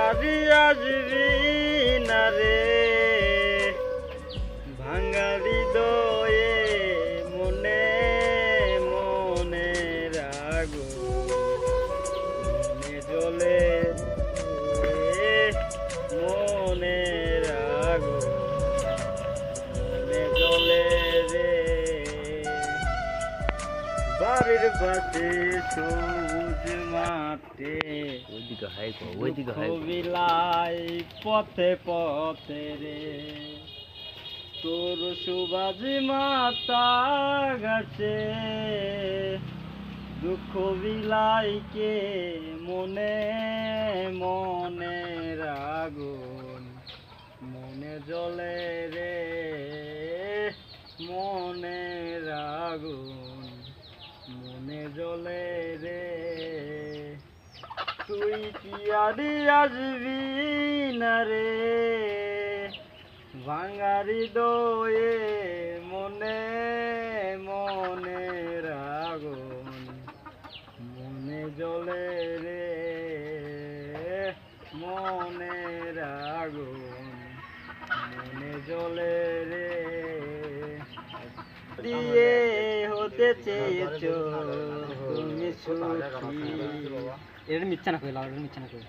টিয়ারি আসবি না রে ভাঙা হৃদয়ে মনে মনে রাগো মনে জ্বলে মনে রাগো মনে জ্বলে রে বাড়ির পাশে সবুজ মাঠে বিলাই পথে পথে রে তোর সুবাজি মাতা গাছে দুঃখ বিলাইকে মনে মনে রাগুন মনে জ্বলে রে মনে রাগুন মনে জ্বলে রে তুই কি আদি আসবি না রে ভাঙা হৃদয়ে মনে মনে রাগুন মনে জ্বলে রে মনে রাগুন মনে জ্বলে রে দিয়ে হতে চেয়েছ তুমি সুখী। এটা মিথ্যা না কইলা, এটা মিথ্যা না কই।